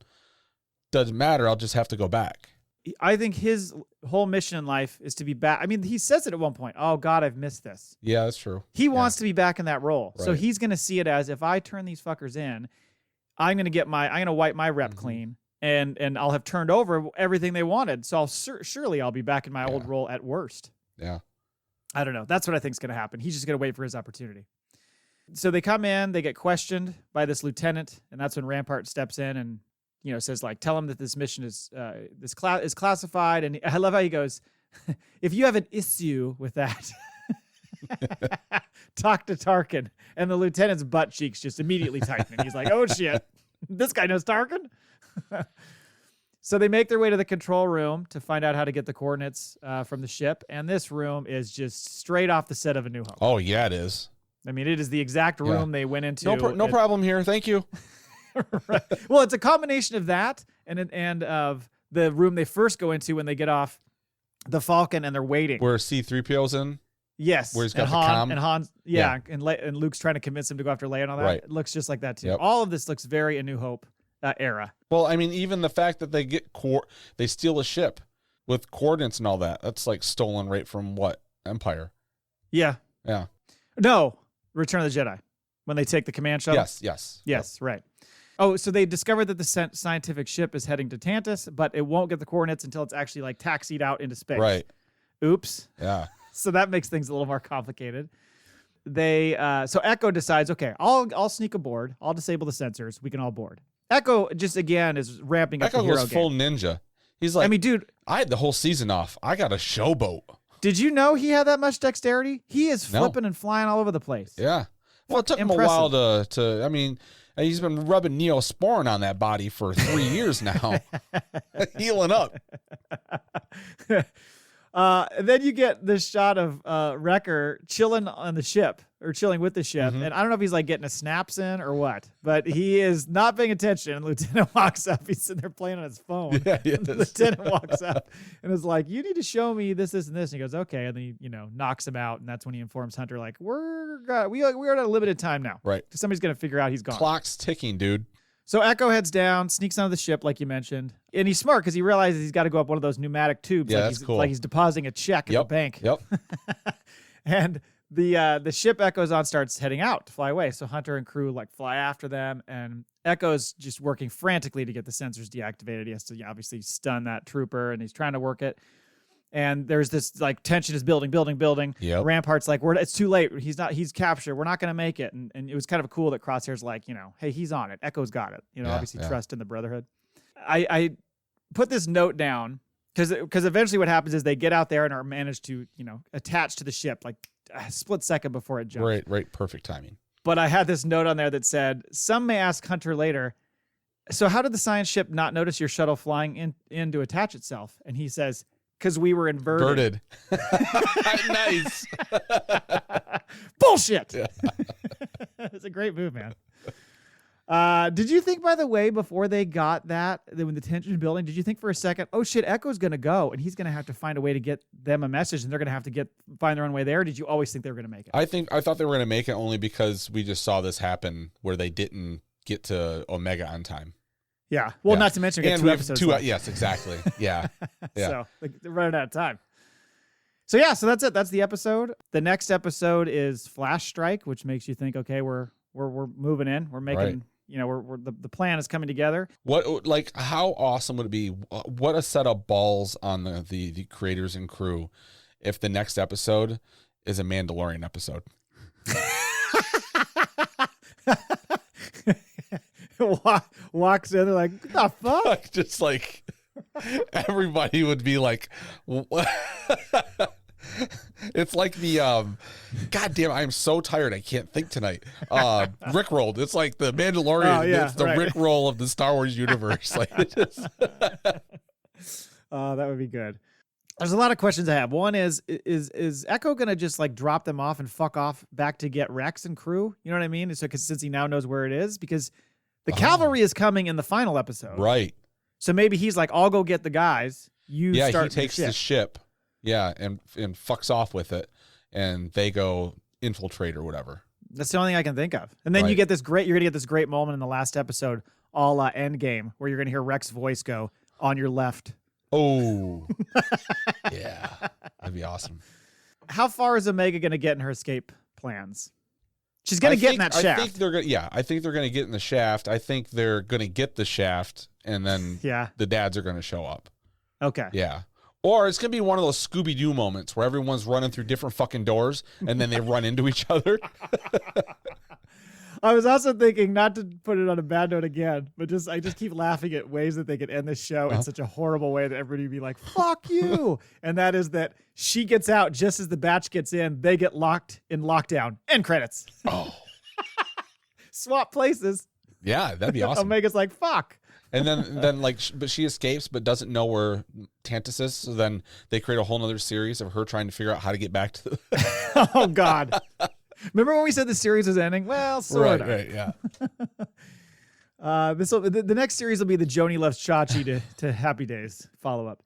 Doesn't matter. I'll just have to go back. I think his whole mission in life is to be back. I mean, he says it at one point. Oh God, I've missed this. Yeah, that's true. He wants to be back in that role. Right. So he's going to see it as, if I turn these fuckers in, I'm going to wipe my rep clean, and I'll have turned over everything they wanted. So surely I'll be back in my old role at worst. Yeah. I don't know. That's what I think is going to happen. He's just going to wait for his opportunity. So they come in, they get questioned by this lieutenant, and that's when Rampart steps in and says like, tell him that this mission is is classified. And I love how he goes, if you have an issue with that, Talk to Tarkin. And the lieutenant's butt cheeks just immediately tighten. He's like, oh, shit. This guy knows Tarkin? So they make their way to the control room to find out how to get the coordinates from the ship. And this room is just straight off the set of A New Hope. Oh, yeah, it is. I mean, it is the exact room they went into. No problem here. Thank you. Right. Well, it's a combination of that and of the room they first go into when they get off the Falcon and they're waiting. Where C-3PO's in? Yes. Where he's got and the comm? And Han's, and Luke's trying to convince him to go after Leia and all that. Right. It looks just like that, too. Yep. All of this looks very A New Hope era. Well, I mean, even the fact that they get they steal a ship with coordinates and all that, that's like stolen right from what? Empire. Yeah. Yeah. No, Return of the Jedi. When they take the command shuttle. Yes. Yep. Right. Oh, so they discovered that the scientific ship is heading to Tantiss, but it won't get the coordinates until it's actually like taxied out into space. Right. Oops. Yeah. So that makes things a little more complicated. So Echo decides, okay, I'll sneak aboard. I'll disable the sensors. We can all board. Echo just again is ramping up Echo the hero goes full ninja. He's like, I mean, dude, I had the whole season off. I got a showboat. Did you know he had that much dexterity? He is flipping and flying all over the place. Yeah. Well, it took him a while to. I mean, he's been rubbing Neosporin on that body for 3 years now, healing up. Then you get this shot of Wrecker chilling on the ship or chilling with the ship. Mm-hmm. And I don't know if he's like getting a snaps in or what, but he is not paying attention. And Lieutenant walks up. He's sitting there playing on his phone. Yeah, The Lieutenant walks up and is like, you need to show me this, this, and this. And he goes, okay. And then he, knocks him out. And that's when he informs Hunter, like, we're at a limited time now. Right. Somebody's going to figure out he's gone. Clock's ticking, dude. So Echo heads down, sneaks onto the ship, like you mentioned. And he's smart because he realizes he's got to go up one of those pneumatic tubes. Yeah, like that's cool. Like he's depositing a check at the bank. Yep. And the ship Echo's on starts heading out to fly away. So Hunter and crew like fly after them. And Echo's just working frantically to get the sensors deactivated. He has to obviously stun that trooper and he's trying to work it. And there's this like tension is building. Yep. Rampart's like, it's too late. He's captured. We're not going to make it. And it was kind of cool that Crosshair's like, hey, he's on it. Echo's got it. Obviously trust in the Brotherhood. I put this note down because eventually what happens is they get out there and are managed to, attach to the ship like a split second before it jumps. Right. Perfect timing. But I had this note on there that said, some may ask Hunter later, so how did the science ship not notice your shuttle flying in to attach itself? And he says, because we were inverted. Nice. Bullshit. Yeah. It's a great move, man. Did you think, by the way, before they got that, when the tension building, did you think for a second, oh shit, Echo's going to go and he's going to have to find a way to get them a message and they're going to have to find their own way there? Or did you always think they were going to make it? I thought they were going to make it only because we just saw this happen where they didn't get to Omega on time. Yeah. Well, not to mention we got 2 episodes. Yes, exactly. Yeah. So they're running out of time. So that's it. That's the episode. The next episode is Flash Strike, which makes you think, okay, we're moving in. We're making, the plan is coming together. How awesome would it be? What a set of balls on the creators and crew if the next episode is a Mandalorian episode. Walks in, they're like, what the fuck? Just like everybody would be like, it's like the God damn, I'm so tired I can't think tonight. Rickrolled. It's like the Mandalorian. It's the Rickroll of the Star Wars universe. Like that would be good. There's a lot of questions I have. One is Echo gonna just like drop them off and fuck off back to get Rex and crew? You know what I mean? So since he now knows where it is, because the cavalry is coming in the final episode. Right. So maybe he's like, I'll go get the guys. He takes the ship. Yeah, and fucks off with it, and they go infiltrate or whatever. That's the only thing I can think of. And then you're gonna get this great moment in the last episode, a la Endgame, where you're gonna hear Rex's voice go, on your left. Oh. Yeah. That'd be awesome. How far is Omega gonna get in her escape plans? She's gonna get in that shaft. I think they're gonna get in the shaft. I think they're gonna get the shaft, and then the dads are gonna show up. Okay. Yeah. Or it's gonna be one of those Scooby-Doo moments where everyone's running through different fucking doors, and then they run into each other. I was also thinking, not to put it on a bad note again, but I just keep laughing at ways that they could end this show in such a horrible way that everybody would be like, fuck you. And that is that she gets out just as the batch gets in. They get locked in lockdown. End credits. Oh. Swap places. Yeah, that'd be awesome. Omega's like, fuck. And then but she escapes but doesn't know where Tantiss is. So then they create a whole nother series of her trying to figure out how to get back to the... Oh, God. Remember when we said the series was ending? Well, sort of. Right, yeah. The next series will be the Joni Loves Chachi to Happy Days follow-up.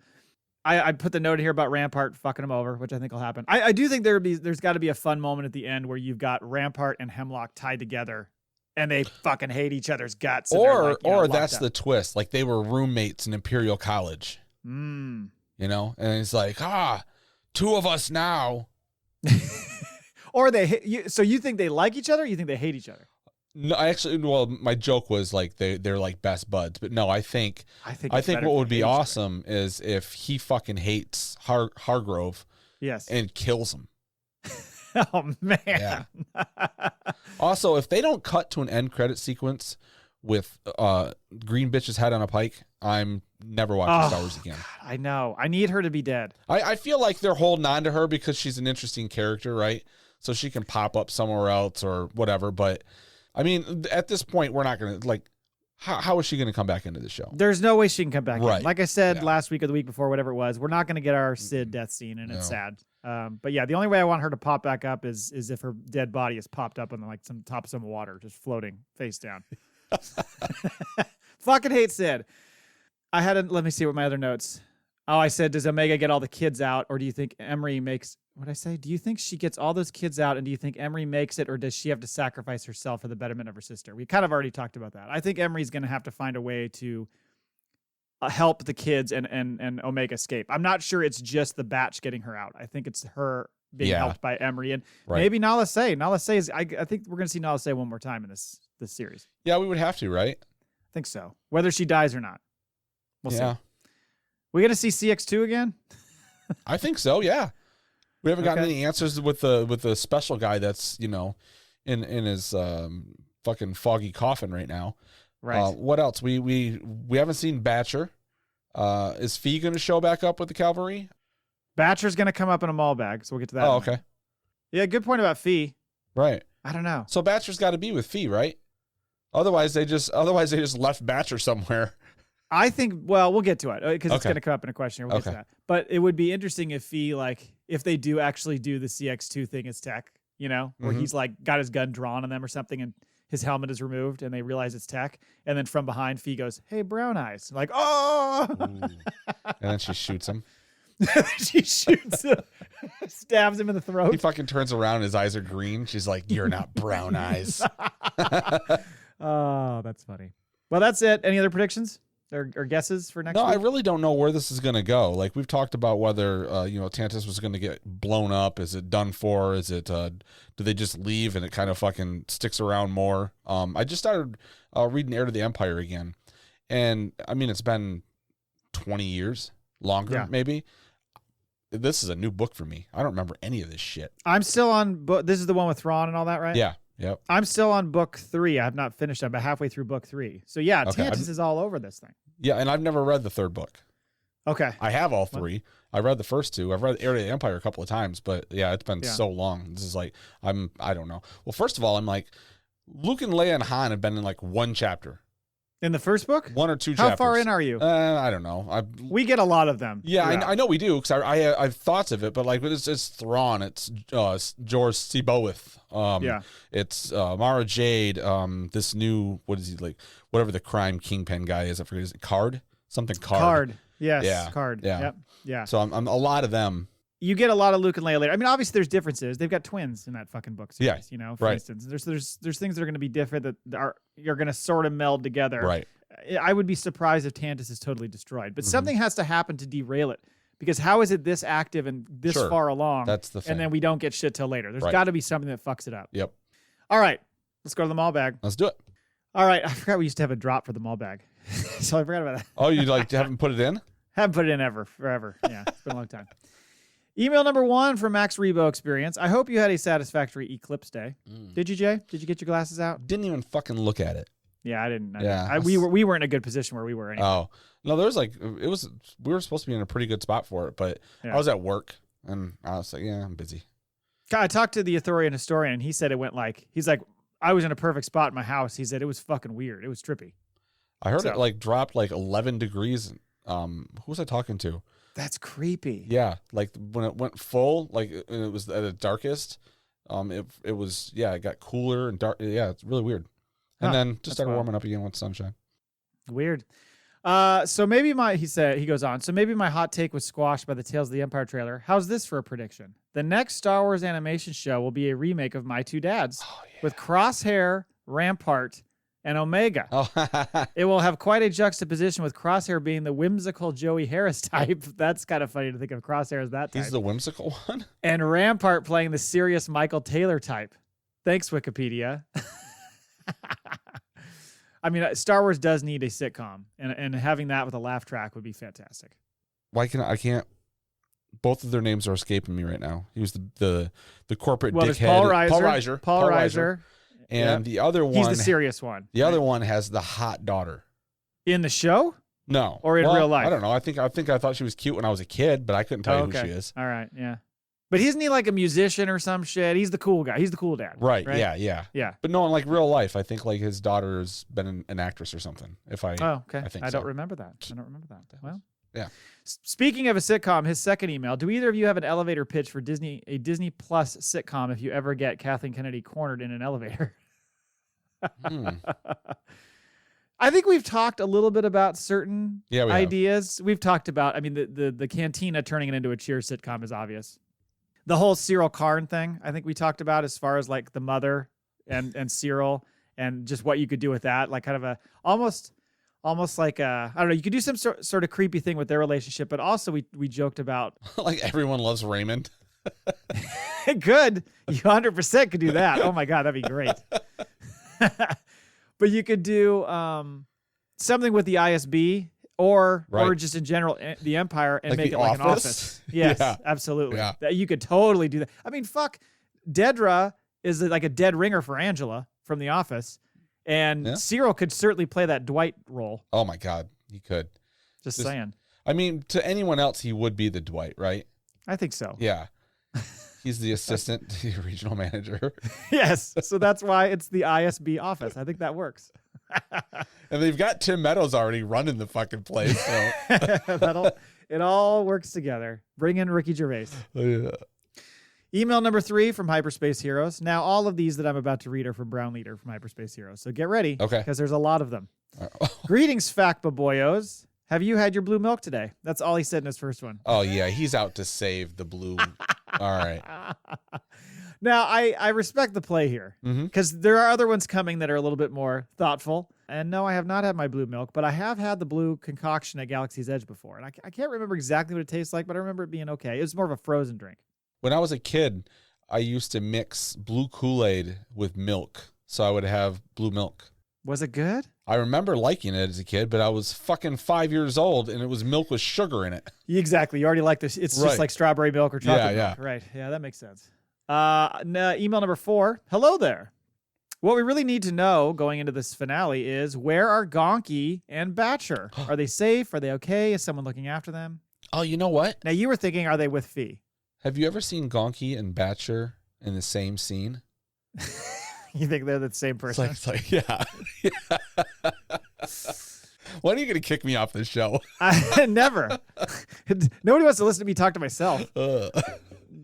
I put the note here about Rampart fucking him over, which I think will happen. I do think there's got to be a fun moment at the end where you've got Rampart and Hemlock tied together and they fucking hate each other's guts. Or that's the twist. Like they were roommates in Imperial College. You know? And it's like, two of us now. Or so you think they like each other or you think they hate each other? No, my joke was like they're like best buds, but no, I think what would be awesome is if he fucking hates Hargrove, yes, and kills him. Oh man. Yeah. Also, if they don't cut to an end credit sequence with green bitch's head on a pike, I'm never watching Star Wars again. God, I know. I need her to be dead. I feel like they're holding on to her because she's an interesting character, right? So she can pop up somewhere else or whatever, but I mean, at this point, we're not going to, like, how is she going to come back into the show? There's no way she can come back right. in. Like I said last week or the week before, whatever it was, we're not going to get our Sid death scene, and it's sad. But yeah, the only way I want her to pop back up is if her dead body is popped up on like some top of some water, just floating face down. Fucking hate Sid. Let me see what my other notes. Oh, I said, does Omega get all the kids out, or do you think Emery makes... What'd I say? Do you think she gets all those kids out, and do you think Emery makes it, or does she have to sacrifice herself for the betterment of her sister? We kind of already talked about that. I think Emery's going to have to find a way to help the kids and Omega escape. I'm not sure it's just the batch getting her out. I think it's her being helped by Emery, and maybe Nala Se. Nala Se is... I think we're going to see Nala Se one more time in this series. Yeah, we would have to, right? I think so. Whether she dies or not. We'll see. We going to see CX2 again? I think so, yeah. We haven't gotten any answers with the special guy that's, you know, in his fucking foggy coffin right now. Right. What else? We haven't seen Batcher. Is Fee going to show back up with the cavalry? Batcher's going to come up in a Maul Bag, so we'll get to that. Oh, okay. Yeah, good point about Fee. Right. I don't know. So Batcher's got to be with Fee, right? Otherwise they just left Batcher somewhere. I think, well, we'll get to it because it's going to come up in a question here. We'll get to that. But it would be interesting if if they do actually do the CX2 thing as tech, you know, where he's like got his gun drawn on them or something and his helmet is removed and they realize it's tech. And then from behind, Fee goes, "Hey, Brown Eyes." Like, oh! And then she shoots him. She shoots him, stabs him in the throat. He fucking turns around and his eyes are green. She's like, "You're not Brown Eyes." Oh, that's funny. Well, that's it. Any other predictions? Or guesses for next week? No, I really don't know where this is going to go. Like we've talked about whether Tantiss was going to get blown up. Is it done for? Is it do they just leave and it kind of fucking sticks around more? I just started reading Heir to the Empire again, and I mean it's been 20 years longer maybe. This is a new book for me. I don't remember any of this shit. I'm still on book. This is the one with Thrawn and all that, right? Yeah. Yep. I'm still on book 3. I have not finished. I'm about halfway through book 3. So yeah, Tantiss is all over this thing. Yeah, and I've never read the third book. Okay. I have all 3. I read the first 2. I've read Heir to the Empire a couple of times, but yeah, it's been so long. This is like I don't know. Well, first of all, I'm like Luke and Leia and Han have been in like one chapter. In the first book? 1 or 2 chapters. How far in are you? I don't know. We get a lot of them. Yeah, I know we do because I have thoughts of it, but like it's Thrawn, it's George Seaboeth, it's Mara Jade, this new what is he like? Whatever the crime kingpin guy is, I forget. Is it Card? Something Card. Card. Yes. Yeah. Card. Yeah. Yep. Yeah. So I'm a lot of them. You get a lot of Luke and Leia later. I mean, obviously there's differences. They've got twins in that fucking book series. Yeah, you know, for instance, there's things that are going to be different that you're going to sort of meld together. Right. I would be surprised if Tantiss is totally destroyed, but something has to happen to derail it. Because how is it this active and this far along? That's the thing. And then we don't get shit till later. There's got to be something that fucks it up. Yep. All right, let's go to the Maul Bag. Let's do it. All right, I forgot we used to have a drop for the Maul Bag, so I forgot about that. Oh, you haven't put it in? Haven't put it in forever. Yeah, it's been a long time. Email number 1 from Max Rebo Experience. I hope you had a satisfactory Eclipse Day. Did you, Jay? Did you get your glasses out? Didn't even fucking look at it. Yeah, I didn't. Yeah. We were in a good position where we were anyway. Oh. No, there was we were supposed to be in a pretty good spot for it, but I was at work and I was like, yeah, I'm busy. I talked to the Arthurian historian and he said it went he's like, I was in a perfect spot in my house. He said it was fucking weird. It was trippy. I heard it dropped 11 degrees. Who was I talking to? That's creepy. Yeah, when it went full, and it was at its darkest, it was it got cooler and dark. Yeah, it's really weird. And then just started warming up again with sunshine. Weird. So maybe he goes on. So maybe my hot take was squashed by the Tales of the Empire trailer. How's this for a prediction? The next Star Wars animation show will be a remake of My Two Dads with Crosshair, Rampart, and Omega. It will have quite a juxtaposition with Crosshair being the whimsical Joey Harris type. That's kind of funny to think of Crosshair as that type. He's the whimsical one? And Rampart playing the serious Michael Taylor type. Thanks, Wikipedia. I mean, Star Wars does need a sitcom, and having that with a laugh track would be fantastic. Why can't? Both of their names are escaping me right now. He was the corporate dickhead. Paul Reiser. And the other one, he's the serious one. The other one has the hot daughter. In the show? No. Or in real life? I don't know. I think I thought she was cute when I was a kid, but I couldn't tell you who she is. All right, yeah. But isn't he like a musician or some shit? He's the cool guy. He's the cool dad. Right. Yeah. But no, in real life, I think his daughter's been an actress or something. Okay. I think I so. don't remember that. Well, yeah. Speaking of a sitcom, his second email. Do either of you have an elevator pitch for a Disney Plus sitcom if you ever get Kathleen Kennedy cornered in an elevator? I think we've talked a little bit about certain ideas. We've talked about, the Cantina turning it into a Cheers sitcom is obvious. The whole Cyril Karn thing, I think we talked about as far as the mother and Cyril and just what you could do with that. Kind of a almost like I don't know, you could do some sort of creepy thing with their relationship, but also we joked about everyone loves Raymond. Good. You 100% could do that. Oh my God, that'd be great. But you could do something with the ISB or just in general the Empire and make it like an office. Yes, absolutely. Yeah. You could totally do that. I mean, fuck, Dedra is like a dead ringer for Angela from The Office, and Cyril could certainly play that Dwight role. Oh my God, he could. Just saying. I mean, to anyone else, he would be the Dwight, right? I think so. Yeah. He's the assistant to the regional manager. Yes. So that's why it's the ISB office. I think that works. And they've got Tim Meadows already running the fucking place. So it all works together. Bring in Ricky Gervais. Yeah. Email number 3 from Hyperspace Heroes. Now, all of these that I'm about to read are from Brown Leader from Hyperspace Heroes. So get ready. Okay. Because there's a lot of them. Greetings, Factba Boyos. Have you had your blue milk today? That's all he said in his first one. Oh, yeah. He's out to save the blue. All right. Now, I respect the play here because there are other ones coming that are a little bit more thoughtful. And no, I have not had my blue milk, but I have had the blue concoction at Galaxy's Edge before. And I can't remember exactly what it tastes like, but I remember it being okay. It was more of a frozen drink. When I was a kid, I used to mix blue Kool-Aid with milk. So I would have blue milk. Was it good? I remember liking it as a kid, but I was fucking 5 years old, and it was milk with sugar in it. Exactly. You already like this. It's just like strawberry milk or chocolate milk. Right. Yeah, that makes sense. Email number 4. Hello there. What we really need to know going into this finale is, where are Gonky and Batcher? Are they safe? Are they okay? Is someone looking after them? Oh, you know what? Now, you were thinking, are they with Fee? Have you ever seen Gonky and Batcher in the same scene? You think they're the same person? It's like yeah. When are you going to kick me off this show? Never. Nobody wants to listen to me talk to myself.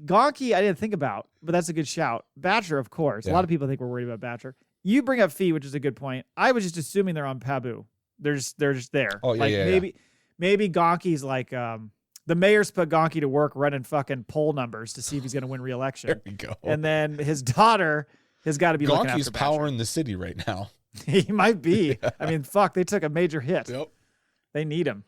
Gonky, I didn't think about, but that's a good shout. Batcher, of course. Yeah. A lot of people think we're worried about Batcher. You bring up Fee, which is a good point. I was just assuming they're on Pabu. They're just there. Oh, yeah, maybe Gonky's like the mayor's put Gonky to work running fucking poll numbers to see if he's going to win re-election. There we go. And then his daughter has got to be looking after Gonky's powering the city right now. He might be. Yeah. I mean, fuck, they took a major hit. Yep. They need him.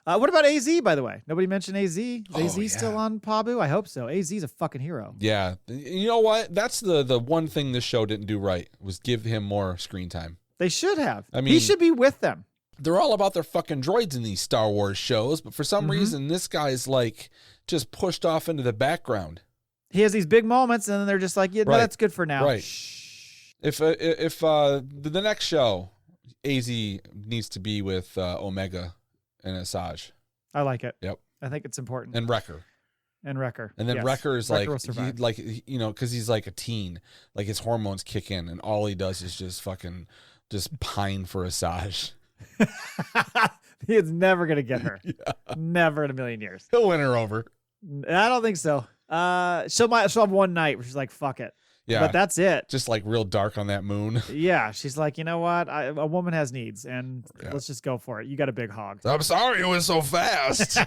What about AZ, by the way? Nobody mentioned AZ. Is AZ still on Pabu? I hope so. AZ's a fucking hero. Yeah. You know what? That's the one thing this show didn't do right, was give him more screen time. They should have. I mean, he should be with them. they're all about their fucking droids in these Star Wars shows, but for some reason, this guy's like just pushed off into the background. He has these big moments, and then they're just like, yeah, no, that's good for now. Right. Shh. If the next show, AZ needs to be with Omega and Asajj. I like it. Yep. I think it's important. And Wrecker. And Wrecker. And then yes. Wrecker is Wrecker will because he's like a teen, like his hormones kick in, and all he does is just pine for Asajj. He's never gonna get her. Yeah. Never in a million years. He'll win her over. I don't think so. She'll have one night where she's like, "Fuck it." Yeah. But that's it. Just like real dark on that moon. Yeah. She's like, you know what? A woman has needs, and let's just go for it. You got a big hog. I'm sorry it was so fast.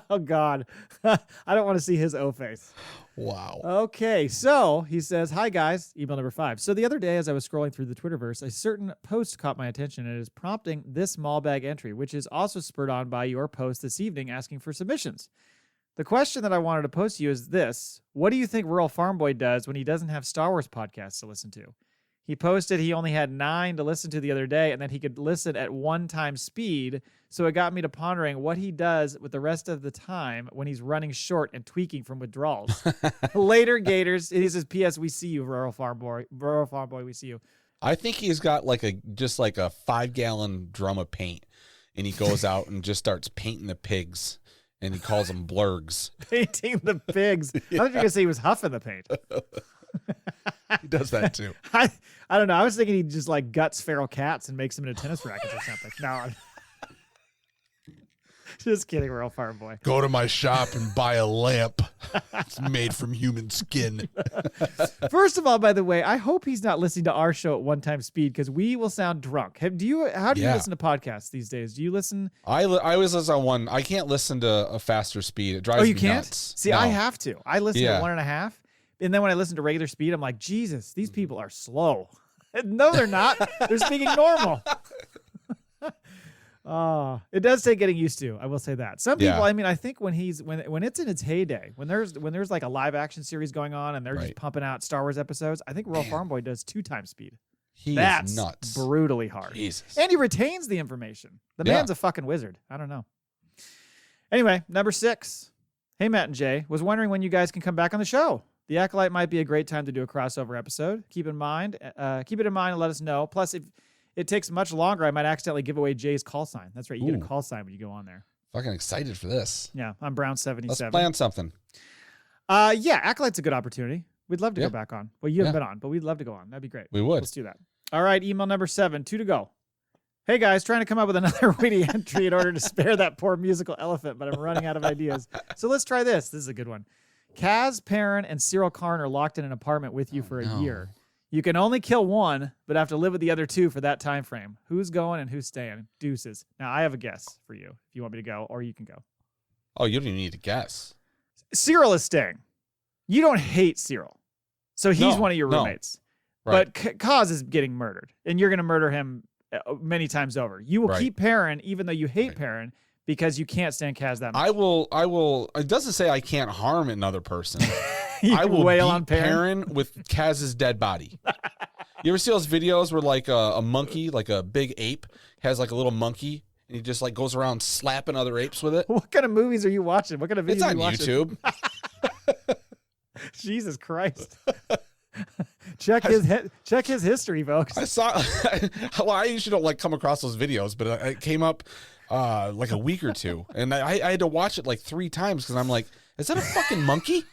Oh God. I don't want to see his O face. Wow. Okay, so he says, hi guys, email number 5. So the other day as I was scrolling through the Twitterverse, a certain post caught my attention and is prompting this Maul Bag entry, which is also spurred on by your post this evening asking for submissions. The question that I wanted to pose to you is this: what do you think Rural Farm Boy does when he doesn't have Star Wars podcasts to listen to? He posted he only had 9 to listen to the other day and that he could listen at 1x speed. So it got me to pondering what he does with the rest of the time when he's running short and tweaking from withdrawals. Later, Gators. He says, P.S. We see you, Rural Farm Boy. Rural Farm Boy, we see you. I think he's got like a 5-gallon drum of paint, and he goes out and just starts painting the pigs, and he calls them blurgs. Painting the pigs. Yeah. I thought you were going to say he was huffing the paint. He does that too. I don't know. I was thinking he just like guts feral cats and makes them into tennis rackets or something. No, just kidding, Rural Farm Boy. Go to my shop and buy a lamp. It's made from human skin. First of all, by the way, I hope he's not listening to our show at 1x speed because we will sound drunk. How do you listen to podcasts these days? Do you listen? I always listen on 1. I can't listen to a faster speed. It drives me nuts. Oh, you can't? See, no. I have to. I listen at 1.5. And then when I listen to regular speed, I'm like, Jesus, these people are slow. No, they're not. They're speaking normal. It does take getting used to. I will say that. Some people, I mean, I think when it's in its heyday, when there's like a live action series going on and they're just pumping out Star Wars episodes, I think Rural Farm Boy does 2x speed. That's nuts. Brutally hard. Jesus. And he retains the information. The man's a fucking wizard. I don't know. Anyway, number 6. Hey, Matt and Jay. Was wondering when you guys can come back on the show. The Acolyte might be a great time to do a crossover episode. Keep it in mind and let us know. Plus, if it takes much longer, I might accidentally give away Jay's call sign. That's right. You get a call sign when you go on there. Fucking excited for this. Yeah, I'm Brown77. Let's plan something. Yeah, Acolyte's a good opportunity. We'd love to go back on. Well, you haven't been on, but we'd love to go on. That'd be great. We would. Let's do that. All right, email number 7, 2 to go. Hey guys, trying to come up with another witty entry in order to spare that poor musical elephant, but I'm running out of ideas. So let's try this. This is a good one. Kaz, Perrin, and Cyril Karn are locked in an apartment with you for a year. You can only kill one, but have to live with the other 2 for that time frame. Who's going and who's staying? Deuces. Now, I have a guess for you if you want me to go, or you can go. Oh, you don't even need to guess. Cyril is staying. You don't hate Cyril. So he's one of your roommates. Right. But Kaz is getting murdered, and you're going to murder him many times over. You will keep Perrin, even though you hate Perrin, because you can't stand Kaz that much. I will. It doesn't say I can't harm another person. I will wail on Perrin with Kaz's dead body. You ever see those videos where like a monkey, like a big ape, has like a little monkey, and he just like goes around slapping other apes with it? What kind of movies are you watching? What kind of videos are you watching? It's on YouTube. Jesus Christ. Check his history, folks. I saw. Well, I usually don't like come across those videos, but it came up like a week or two, and I had to watch it like 3 times because I'm like, is that a fucking monkey?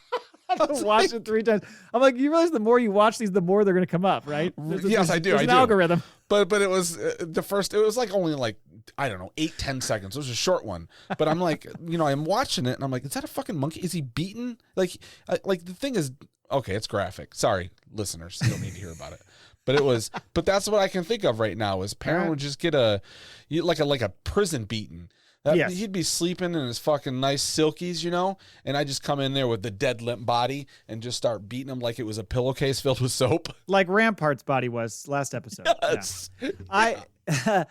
I had to watch it 3 times. I'm like, you realize the more you watch these, the more they're going to come up, right? Yes, I do. There's an algorithm. But it was it was like only like, I don't know, 8-10 seconds. It was a short one. But I'm like, I'm watching it and I'm like, is that a fucking monkey? Is he beaten? Like the thing is, okay, it's graphic. Sorry, listeners, you don't need to hear about it. But that's what I can think of right now is Perrin would just get like a prison beating. Yes. He'd be sleeping in his fucking nice silkies, and I just come in there with the dead limp body and just start beating him like it was a pillowcase filled with soap. Like Rampart's body was last episode. Yes. Yeah.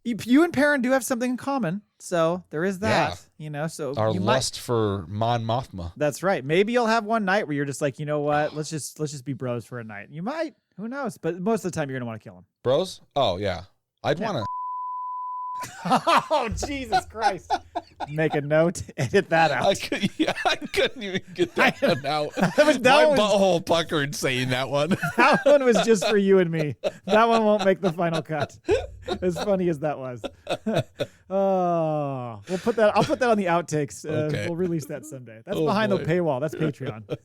You and Perrin do have something in common, so there is that. So our lust for Mon Mothma. That's right. Maybe you'll have one night where you're just like, you know what? Let's just be bros for a night. You might. Who knows? But most of the time, you're going to want to kill him. Bros? Oh, yeah. I'd want to. Oh, Jesus Christ. Make a note. Edit that out. I couldn't even get that one out. My butthole puckered saying that one. That one was just for you and me. That one won't make the final cut. As funny as that was. Oh, I'll put that on the outtakes. Okay. We'll release that someday. That's behind the paywall. That's Patreon.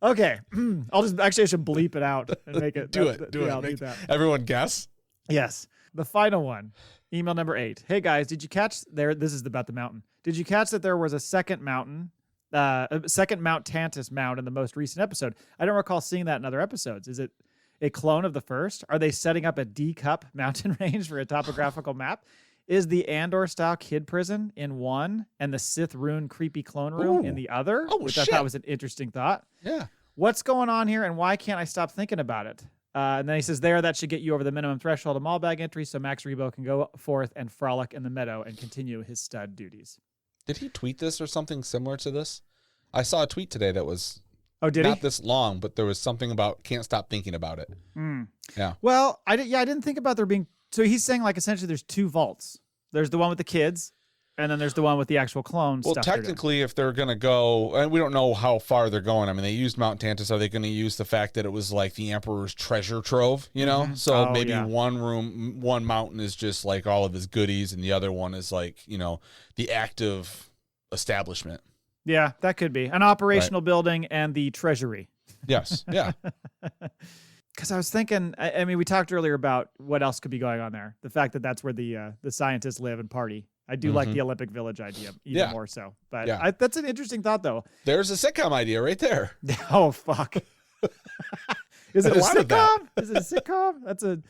Okay. I should bleep it out and make it. Do it. I'll do that. Everyone guess? Yes. The final one. Email number 8. Hey guys, did you catch there? This is about the mountain. Did you catch that there was a second mountain, a second Mount Tantiss mound in the most recent episode? I don't recall seeing that in other episodes. Is it a clone of the first? Are they setting up a D-cup mountain range for a topographical map? Is the Andor-style kid prison in one and the Sith rune creepy clone room in the other? Which I thought was an interesting thought. Yeah. What's going on here and why can't I stop thinking about it? And then he says that should get you over the minimum threshold of Maul Bag entry so Max Rebo can go forth and frolic in the meadow and continue his stud duties. Did he tweet this or something similar to this? I saw a tweet today that was not this long, but there was something about can't stop thinking about it. Yeah. Well, I didn't think about there being... So he's saying like essentially there's two vaults. There's the one with the kids, and then there's the one with the actual clone stuff. Well, technically, if they're going to go, and we don't know how far they're going. I mean, they used Mount Tantiss. Are they going to use the fact that it was like the Emperor's treasure trove, you know? Mm-hmm. So maybe one mountain is just like all of his goodies, and the other one is like, you know, the active establishment. Yeah, that could be. An operational building and the treasury. Yes, yeah. Because I was thinking, I mean, we talked earlier about what else could be going on there. The fact that that's where the scientists live and party. I do like the Olympic Village idea even more so. But that's an interesting thought, though. There's a sitcom idea right there. Oh, fuck. Is it a sitcom? Is it a sitcom? That's a...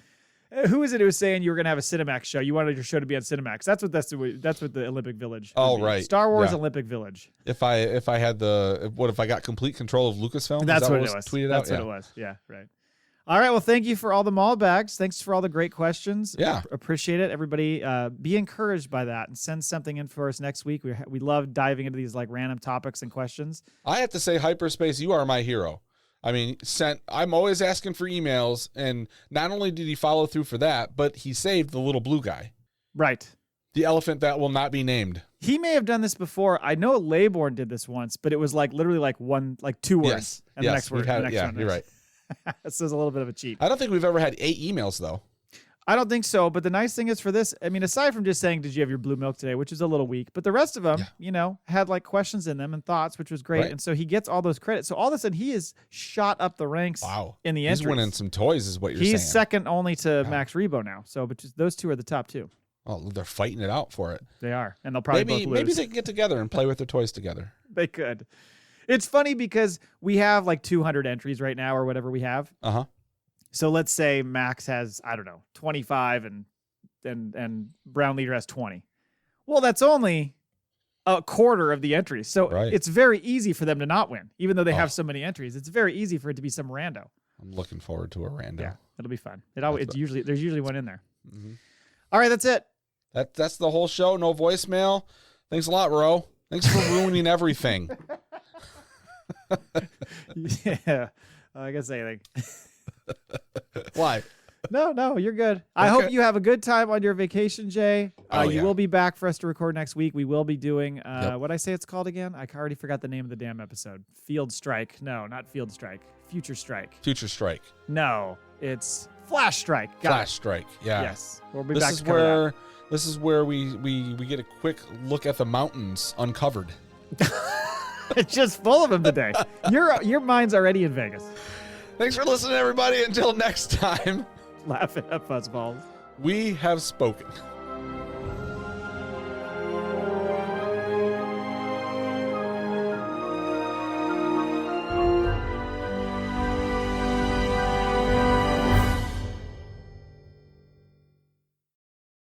Who is it who was saying you were going to have a Cinemax show? You wanted your show to be on Cinemax. That's what the Olympic Village. Oh, right. Star Wars Olympic Village. If I had if I got complete control of Lucasfilm? That's what it was. Tweeted That's what it was. Yeah, right. All right. Well, thank you for all the Maul bags. Thanks for all the great questions. Yeah. Appreciate it. Everybody be encouraged by that and send something in for us next week. We love diving into these like random topics and questions. I have to say, Hyperspace, you are my hero. I mean, I'm always asking for emails, and not only did he follow through for that, but he saved the little blue guy. Right. The elephant that will not be named. He may have done this before. I know Laybourne did this once, but it was like literally like two words. And the next word. You're right. This is a little bit of a cheat. I don't think we've ever had 8 emails, though. I don't think so. But the nice thing is for this, I mean, aside from just saying, did you have your blue milk today, which is a little weak, but the rest of them, had like questions in them and thoughts, which was great. Right. And so he gets all those credits. So all of a sudden he is shot up the ranks in the entries. He's winning some toys is what you're saying. He's second only to Max Rebo now. So but just those two are the top two. Oh, they're fighting it out for it. They are. And they'll probably both lose. Maybe they can get together and play with their toys together. They could. It's funny because we have like 200 entries right now or whatever we have. Uh-huh. So let's say Max has, I don't know, 25 and Brown Leader has 20. Well, that's only a quarter of the entries. So it's very easy for them to not win, even though they have so many entries. It's very easy for it to be some rando. I'm looking forward to a rando. Yeah, it'll be fun. There's usually one in there. Mm-hmm. All right, that's it. That's the whole show. No voicemail. Thanks a lot, Ro. Thanks for ruining everything. Yeah, I guess anything. Why? No, you're good. I hope you have a good time on your vacation, Jay. You will be back for us to record next week. We will be doing, what I say it's called again? I already forgot the name of the damn episode. Field Strike. No, not Field Strike. Future Strike. Future Strike. No, it's Flash Strike. Flash Strike. Yeah. Yes. We'll be back to cover that. This is where we get a quick look at the mountains uncovered. It's just full of them today. Your mind's already in Vegas. Thanks for listening, everybody. Until next time. Laughing at fuzzballs. We have spoken.